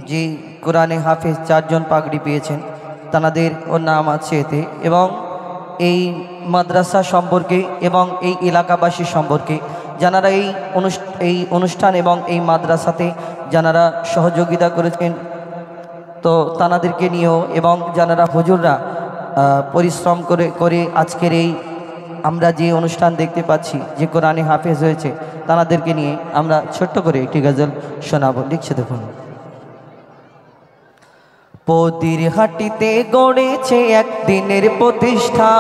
যে কোরআনে হাফেজ 4 জন পাগড়ি পেয়েছেন তাদের ওর নাম আছে এতে। এবং এই মাদ্রাসা সম্পর্কে এবং এই এলাকাবাসী সম্পর্কে যারা এই অনুষ্ঠান এবং এই মাদ্রাসাতে যারা সহযোগিতা করেছেন তো তাদেরকে নিয়েও, এবং যারা হুজুররা পরিশ্রম করে আজকের এই আমরা যে অনুষ্ঠান দেখতে পাচ্ছি যে কোরআনে হাফেজ হয়েছে তাদেরকে নিয়ে আমরা ছোট্ট করে একটি গজল শোনাবো। লিখছে দেখুন। পদির হাটিতে গড়েছে একদিনের প্রতিষ্ঠা,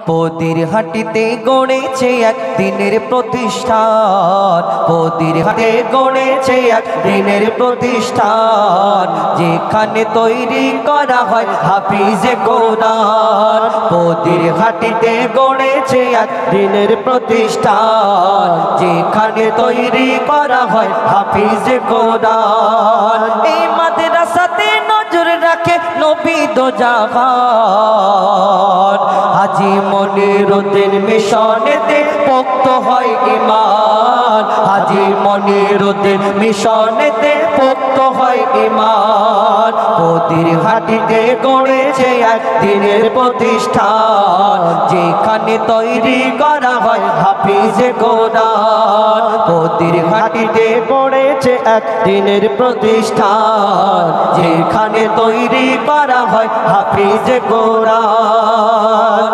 পদির হাটিতে গড়েছে একদিনের প্রতিষ্ঠান, পদির হাটে গড়েছে একদিনের প্রতিষ্ঠান, যেখানে তৈরি করা হয় হাফিজে কোরআন। পদির হাটিতে গড়েছে একদিনের প্রতিষ্ঠান, যেখানে তৈরি করা হয় হাফিজে কোরআন। এই মাদ্রাসাতে নজর রাখে নবী দো জাহান, হাজী মনিরুদ্দিন মিশনেতে পোক্ত হয় ঈমান, হাজী মনিরুদ্দিন মিশনেতে পোক্ত হয় ঈমান। পদির হাটিতে গড়েছে একদিনের প্রতিষ্ঠান, যেখানে তৈরি করা হয় হাফিজে কোরআন। পদির হাটিতে গড়েছে একদিনের প্রতিষ্ঠান, যেখানে তৈরি করা হয় হাফিজে কোরআন।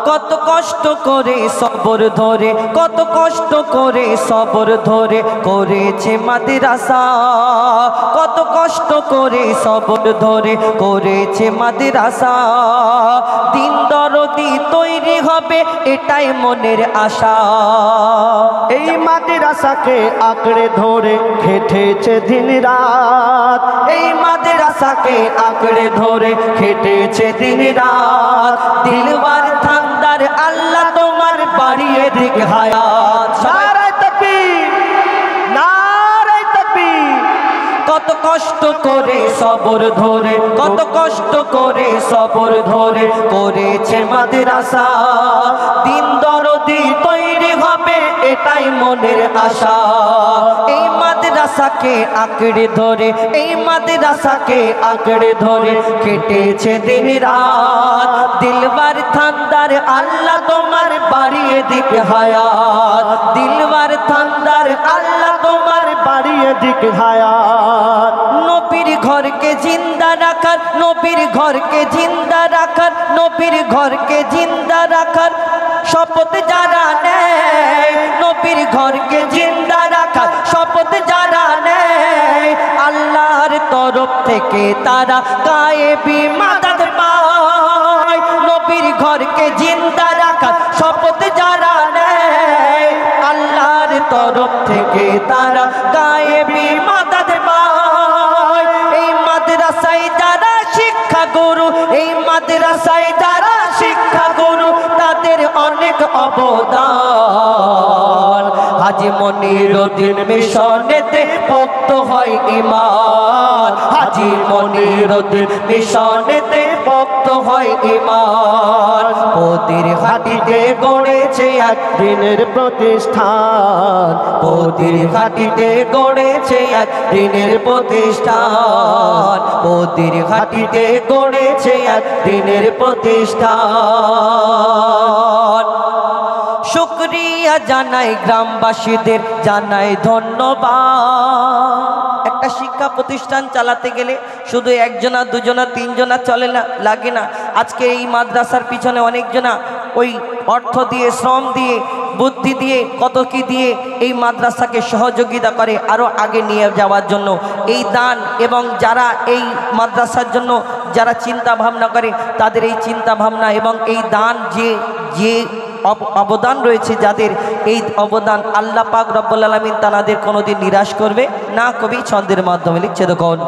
কত কষ্ট করে সবর ধরে, কত কষ্ট করে সবর ধরে করেছে মাদ্রাসা, কত কষ্ট করে সবর ধরে করেছে মাদ্রাসা। দিন দরদি তৈরি হবে এটাই মনের আশা। এই মাদ্রাসাকে আঁকড়ে ধরে খেটেছে দিন রাত, এই মাদ্রাসাকে আঁকড়ে ধরে খেটেছে দিন রাত। দিলবার থান্দার আল্লাহ তোমার বাড়িয়ে দিক হায়াত। নারায়ে তাকবীর, নারায়ে তাকবীর। কত কষ্ট করে সবর ধরে, কত কষ্ট করে সবর ধরে করেছে মাদ্রাসা। দিন দরদি তৈরি হবে এটাই মনের আশা। এই মাদ্রাসাকে আঁকড়ে ধরে, এই মাদ্রাসাকে আঁকড়ে ধরে কেটেছে দিন রাত। দিলবার থান্দার আল্লাহ তোমার বাড়িয়ে দিক হায়াত, দিলবার থান্দার আল্লাহ তোমার বাড়িয়ে দিক হায়াত। নবীর ঘরকে জিন্দা রাখার, নবীর ঘরকে জিন্দা রাখার, নবীর ঘরকে জিন্দা রাখার শপথ যারা নেয়, নবীর ঘরকে জিন্দা রাখার শপথ যারা নেয়, আল্লাহর তরফ থেকে তারা গায়েবী মাদদ পায়। নবীর ঘরকে জিন্দা রাখার শপথ যারা নেয়, আল্লাহর তরফ থেকে তারা গায়েবী মাদদ পায়। এই মাদ্রাসায় যারা শিক্ষা গুরু, এই মাদ্রাসায় যারা শিক্ষা গুরু তাদের অনেক অবদান। হাজী মনিরুদ্দিন মিশনেতে পোক্ত হয় ঈমান, হাজী মনিরুদ্দিন মিশনেতে পোক্ত হয় ঈমান। পদির হাটিতে গড়েছে একদিনের প্রতিষ্ঠান, পদির হাটিতে গড়েছে একদিনের প্রতিষ্ঠান, পদির হাটিতে গড়েছে একদিনের প্রতিষ্ঠান। শুকরিয়া জানাই গ্রামবাসীদের, জানাই ধন্যবাদ। একটা শিক্ষা প্রতিষ্ঠান চালাতে গেলে শুধু একজনা দুজনা তিনজনা চলে না, লাগে না। আজকে এই মাদ্রাসার পিছনে অনেকজনা ওই অর্থ দিয়ে, শ্রম দিয়ে, বুদ্ধি দিয়ে, কত কি দিয়ে এই মাদ্রাসাকে সহযোগিতা করে আরও আগে নিয়ে যাওয়ার জন্য। এই দান এবং যারা এই মাদ্রাসার জন্য যারা চিন্তা ভাবনা করে তাদের এই চিন্তা ভাবনা এবং এই দান যে যে অবদান রয়েছে, যাদের এই অবদান আল্লাহ পাক রব্বুল আলামিন তাদের কোনোদিন নিরাশ করবে না। কবি ছন্দের মাধ্যমে লিখছে দেখুন।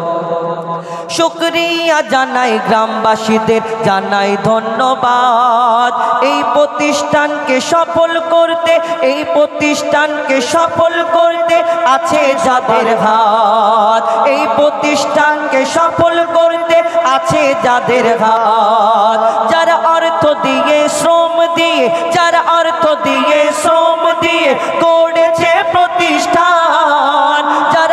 শুকরিয়া জানাই গ্রামবাসীদের, জানাই ধন্যবাদ। এই প্রতিষ্ঠানকে সফল করতে, এই প্রতিষ্ঠানকে সফল করতে আছে যাদের হাত, এই প্রতিষ্ঠানকে সফল করতে আছে যাদের হাত। যারা অর্থ দিয়ে, শ্রম দিয়ে, যারা অর্থ দিয়ে, শ্রম দিয়ে গড়েছে প্রতিষ্ঠান, যারা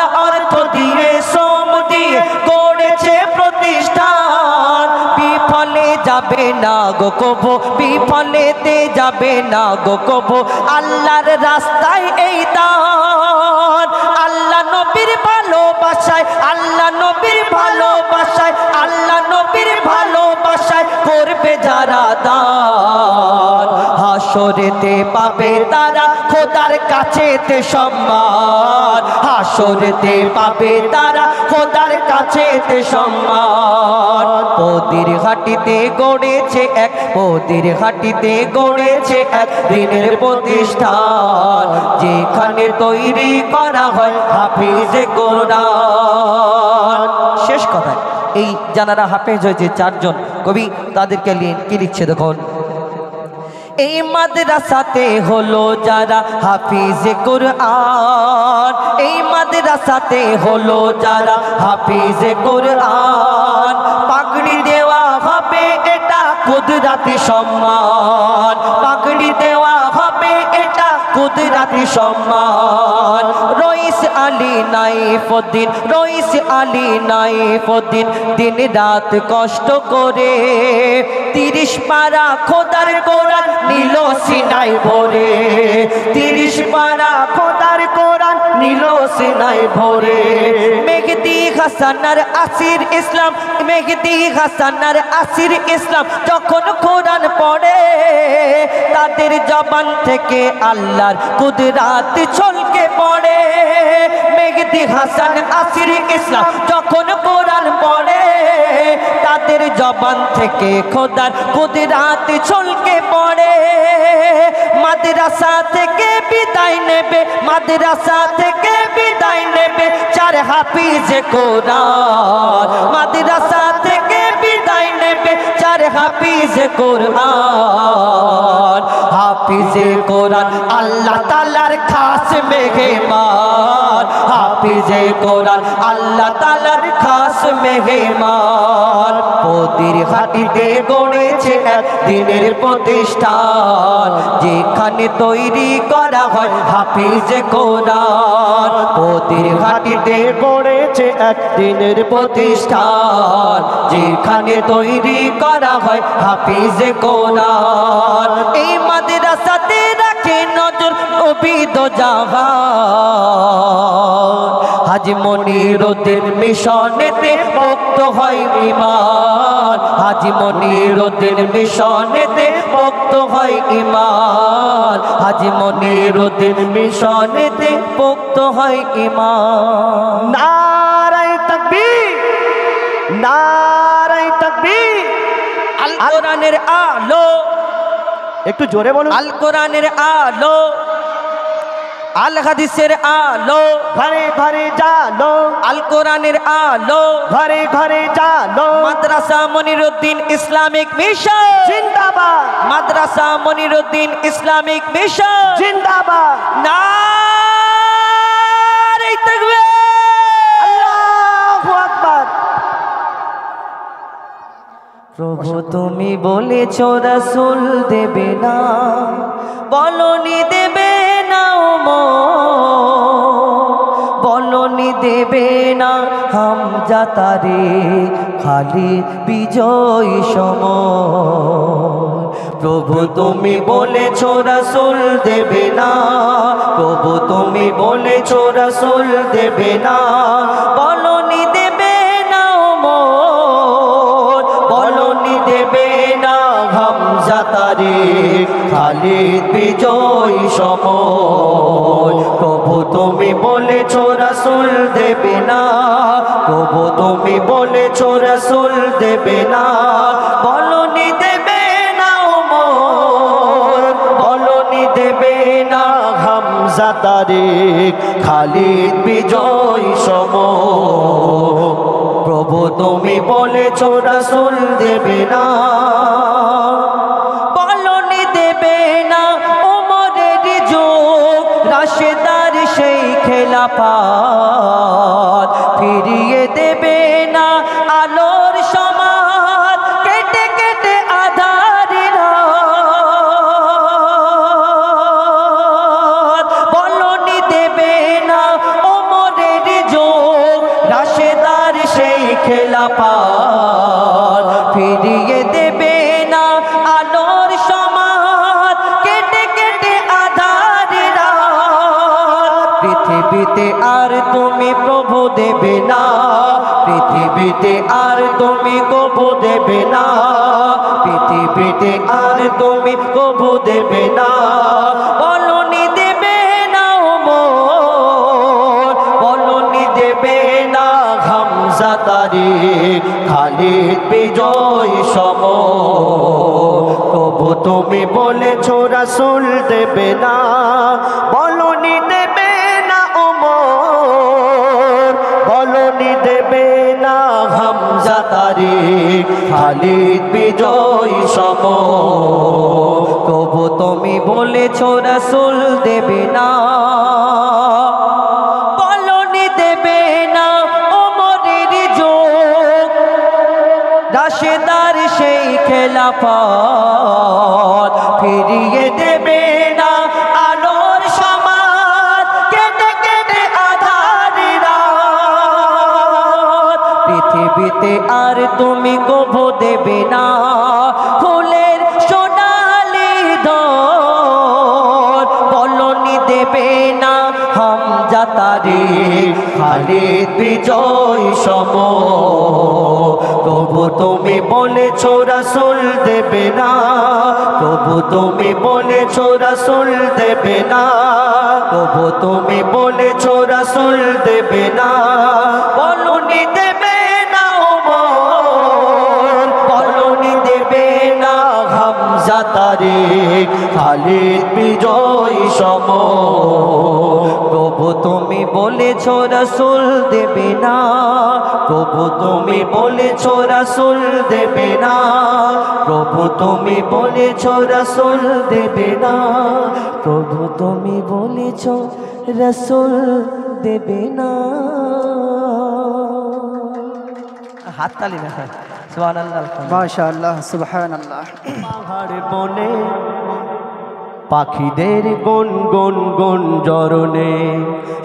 যাবে না গো কবু, বিফলেতে যাবে না গো কবু। আল্লাহর রাস্তায় এই দান, আল্লাহ নবীর ভালোবাসায়, আল্লাহ নবীর ভালোবাসায়, আল্লাহ নবীর ভালোবাসায় করবে যারা দান, হাসরেতে পাবে তারা খোদার কাছেতে সম্মান, হাসরেতে পাবে তারা খোদার কাছেতে সম্মান। পদির ঘাটিতে গড়েছে এক, পদির ঘাটিতে গড়েছে এক দিনের প্রতিষ্ঠান, যেখানে তৈরি করা হয় হাফিজে কোরআন। শেষ কথা, এই যারা হাফেজ হয়েছে চারজন কবি, তাদেরকে কি লিখছে দেখুন। এই মাদ্রাসাতে হলো যারা হাফিজে কোরআন, এই মাদ্রাসাতে হলো যারা হাফিজে কোরআন, পাগড়ি দেওয়া হবে এটা কুদরতি সম্মান, পাগড়ি দেওয়া হবে এটা কুদরতি সম্মান। রইস আলী নাইফুদ্দিন, রইস আলী নাইফুদ্দিন দিন রাত কষ্ট করে 30 পারা খোদার কোরআন নিল সিনাই ভরে, 30 পারা খোদার কোরআন নিল সিনাই ভরে। মেহেদি হাসানার আসির ইসলাম, মেহেদি হাসানার আসির ইসলাম যখন কোরআন পড়ে, তাদের জবান থেকে আল্লাহর কুদরত ছলকে পড়ে। মেহেদি হাসান আসির ইসলাম যখন কোরআন পড়ে, তাদের জবান থেকে খোদার কুদরত ছলকে পড়ে। মাদ্রাসা থেকে বিদায় নেবে, মাদ্রাসা থেকে বিদায় নেবে 4 হাফিজে কোরআন, মাদ্রাসা থেকে বিদায় নেবে 4 হাফিজে কোরআন। হাফিজে কোরআন আল্লাহ তাআলার খাস মেহমান, হাফিজে কোরআন আল্লাহ তাআলার খাস মেহমান। পদির ঘাটিতে গড়েছে এক দিনের প্রতিষ্ঠান, যেখানে তৈরি করা হয় হাফিজে কোরআন। পদির ঘাটিতে গড়েছে এক দিনের প্রতিষ্ঠান, যেখানে তৈরি করা হয় হাফিজে কোরআন। এই মাদ্রাসাতে রাখে নজর নবী দো জাহান, হাজী মনিরুদ্দিন মিশনেতে মুক্ত হয় ঈমান, হাজী মনিরুদ্দিন মিশনেতে মুক্ত হয় ঈমান, হাজী মনিরুদ্দিন মিশনেতে মুক্ত হয় ঈমান। নারায়ে তাকবীর, নারায়ে তাকবীর। আল কোরআনের আলো, একটু জোরে বলুন। আল কোরআনের আলো, আল হাদিসের আলো, ঘরে ঘরে জালো, আল কোরআনের আলো, ঘরে ঘরে জালো। মাদ্রাসা মনিরুদ্দিন ইসলামিক মিশন জিন্দাবাদ, মাদ্রাসা মনিরুদ্দিন ইসলামিক মিশন জিন্দাবাদ। নারে তাকবীর, আল্লাহু আকবার। প্রভু তুমি বলেছ রাসূল দেবে না, বলনি দেবে না, বলনি দেবে না হামজা তারে খালি বিজয় সময়। প্রভু তুমি বলেছ রাসূল দেবে না, প্রভু তুমি বলেছ রাসূল দেবে না, বলনি দেবে না, বলনি দেবে না হামজা তারে খালিদ বিজয় সময়। প্রভু তুমি বলেছ রাসূল দেবে না, প্রভু তুমি বলেছ রাসূল দেবে না, বলনি দেবে না, বলনি দেবে না হামজা তারে খালিদ বিজয় সময়। প্রভু তুমি বলেছ রাসূল দেবে না, বলনি দেবে না ওমরের যুগ রাশেদার সেই খেলাফত, ফিরিয়ে দেবে না আলোর সমাজ কেটে কেটে আঁধারের রাত। বলনি দেবে না ওমরের যুগ রাশেদার সেই খেলাফত, ফিরিয়ে দেবে পৃথিবীতে আর তুমি প্রভু দেবে না, পৃথিবীতে আর তুমি কবু দেবে না, পৃথিবীতে আর তুমি কবু দেবে না। বলনি দেবে না ওমর, বলনি দেবে না হামজা তারিক, খালিদ বিজয় সমর, তবু তুমি বলেছো রাসূল দেবে না। বলনি দেবে না ওমর, বলনি দেবে না হামজা তারিক, খালিদ বিজয় সমর, তবু তুমি বলেছো রাসূল দেবে না। বলনি দেবে না ওমরের যুগ, রাশেদার সেই খেলাফত, ফিরিয়ে দেবে না আলোর সমাজ, কেটে কেটে আধার রাত। পৃথিবীতে আর তুমি কবু দেবে না ফুলের সোনালি দর, বলনি দেবে না হামজা তারিক, খালিদ বিজয় সমর, তবু তুমি বলেছো রাসূল দেবে না, তবু তুমি বলেছো রাসূল দেবে না, তবু তুমি বলেছো রাসূল দেবে না। বলনি দেবে না ওমর, বলনি দেবে না হামজা তারিক, খালিদ বিজয় সমর, তবু তুমি বলেছো রাসূল দেবে না, তবু তুমি বলেছো রাসূল দেবে না, প্রভু তুমি বলেছো রাসূল দেবে না, প্রভু তুমি বলেছো রাসূল দেবে না। হাততালি না, সুবহানাল্লাহ, মাশাআল্লাহ, সুবহানাল্লাহ। পাহাড় বনে পাখিদের গুন গুন গুন জরনে,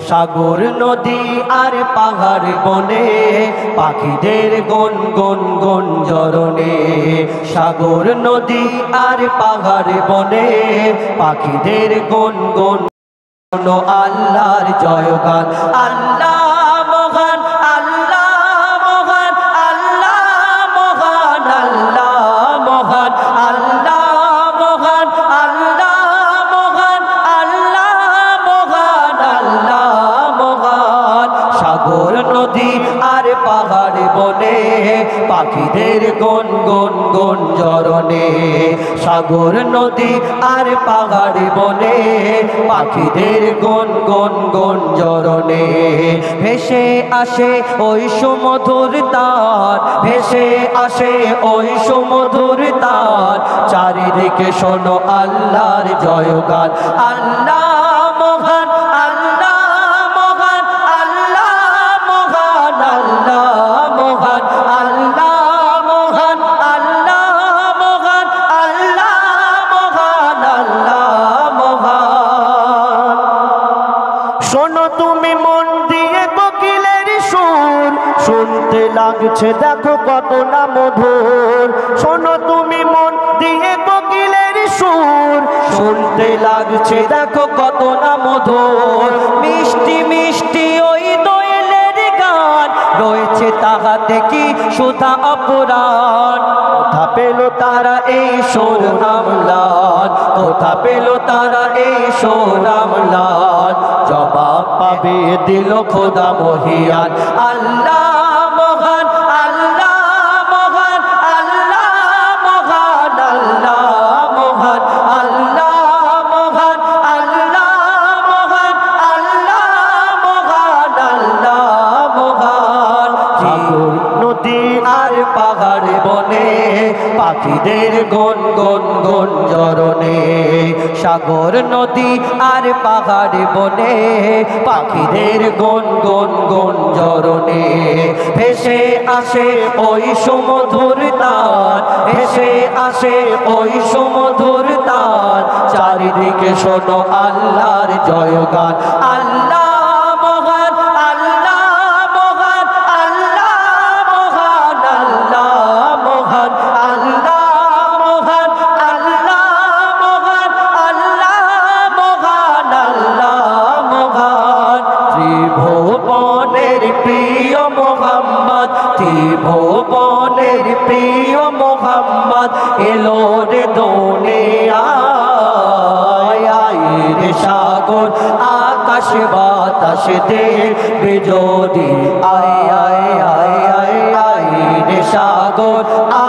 সাগর নদী আর পাহাড় বনে পাখিদের গুন গুন গুন জরনে, সাগর নদী আর পাহাড় বনে পাখিদের গুন গুন। আল্লাহর জয়গান, আল্লাহ মহান, আল্লাহ মহান, আল্লাহ মহান, আল্লাহ মহান, আল্লাহ মহান, আল্লাহ মহান, আল্লাহ মহান, আল্লাহ মহান। সাগর নদী আর পাহাড় বনে পাখিদের গুন গুন গুন জরনে, সাগর নদী আর পাহাড় বনে পাখিদের গুন গুন গুন জরনে। ভেসে আসে ওই সুমধুর তার, ভেসে আসে ওই সুমধুর তার, চারিদিকে শোনো আল্লাহর জয়গান, আল্লাহ মহান, আল্লাহ মহান, আল্লাহ মহান, আল্লাহ মহান, আল্লাহ মহান, আল্লাহ মহান, আল্লাহ মহান, আল্লাহ মহান। শোনো তুমি মন দিয়ে কোকিলের সুর, শুনতে লাগছে দেখো কত না মধুর। শোনো তুমি মন দিয়ে কোকিলের সুর, শুনতে লাগছে দেখো কত না মধুর। মিষ্টি মিষ্টি ওই দোয়েলের গান, রয়েছে তাহাতে কি সুধা অপরাণ। কোথা পেল তারা এই সুর আমলান, কোথা পেল তারা এই সুর আমলান। জবাব পাবে দিল খোদা মহিয়ান, আল্লাহ মহান, আল্লাহ মহান, আল্লাহ মহান, আল্লাহ মহান, আল্লাহ মহান, আল্লাহ মহান, আল্লাহ মহান, আল্লাহ মহান। সাগর নদী আর পাহাড় বনে পাখিদের গুন গুন গুন জরনে, সাগর নদী আর পাহাড় বনে পাখিদের গুন গুন গুন জরনে। ভেসে আসে ওই সুমধুর তার, ভেসে আসে ওই সুমধুর তার, চারিদিকে শোনো আল্লাহর জয়গান, আল্লাহ মহান, আল্লাহ মহান, আল্লাহ মহান, আল্লাহ মহান, আল্লাহ মহান, আল্লাহ মহান, আল্লাহ মহান, আল্লাহ মহান। ত্রিভুবনের প্রিয় মোহাম্মদ এলো রে দুনিয়ায় রে সাগর আকাশ বাতাস দেখবে যদি আয় আয় আয় আয় আয় রে সাগর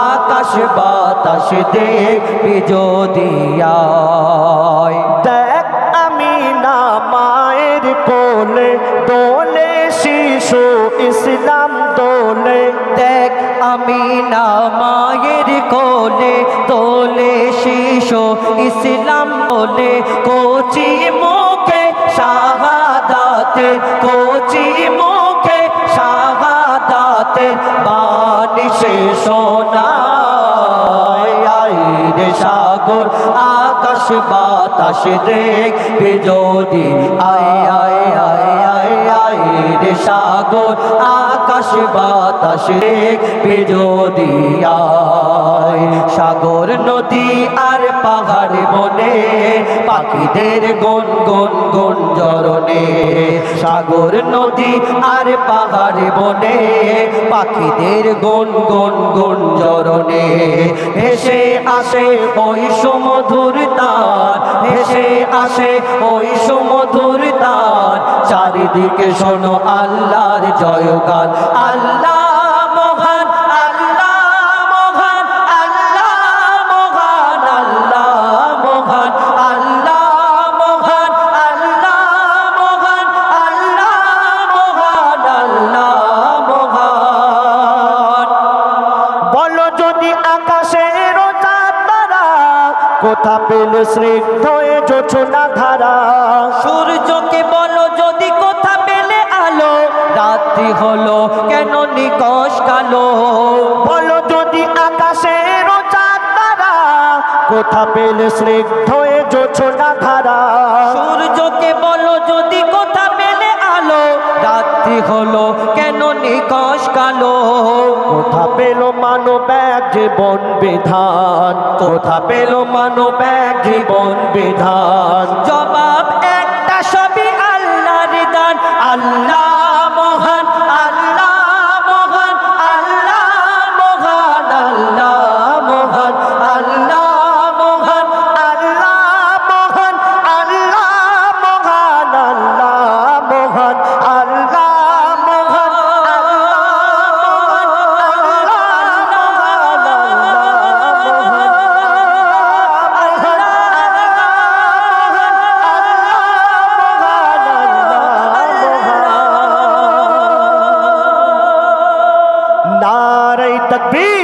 আকাশ বাতাস দেখবে যদি আয় দেখ আমি না মায়ের কোলে দোলে শিশু ইসলাম দোলে দেখ আমি না মায়ের কোলে দোলে শিশু ইসলাম বলে কোচি মুখে শাহাদাতে কোচি মুখে শাহাদাতে বাণী সে শোনায় রে সাগর আকাশ বাতাস দেখবে যদি আয় আয় আয় আয় আয় রে সাগর আকাশ বাতাস দেখবে যদি আয় সাগর নদী আর পাহাড় বনে পাখিদের গুন গুন গুন জরনে সাগর নদী আর পাহাড় বনে পাখিদের গুন গুন গুন জরনে ভেসে আসে ওই সুমধুর তার ভেসে আসে ওই সুমধুর তার চারিদিকে শোনো আল্লাহর জয়গান আল্লাহ মহান আল্লাহ মহান আল্লাহ মহান আল্লাহ মহান আল্লাহ মহান আল্লাহ মহান আল্লাহ মহান আল্লাহ মহান বলো যদি আকাশের চাঁদ তারা কোথা পেল স্নিগ্ধ এ জোছনা ধারা সূর্যকে বলো যদি কোথা পেলে আলো রাত্রি হলো কেন নিকশ কালো বলো যদি আকাশের চাঁদ তারা কোথা পেল স্নিগ্ধ এ জোছনা ধারা সূর্যকে বলো যদি কোথা পেলে আলো রাত্রি হলো কেন নিকশ কালো কোথা পেল মানব এক জীবন বিধান কোথা পেল মানব এক জীবন বিধান জবাব একটা সবই আল্লাহর দান আল্লাহ মহান আল্লাহ মহান আল্লাহ মহান আল্লাহ মহান আল্লাহ মহান আল্লাহ মহান আল্লাহ মহান আল্লাহ মহান আল্লাহ মহান নারে তাকবীর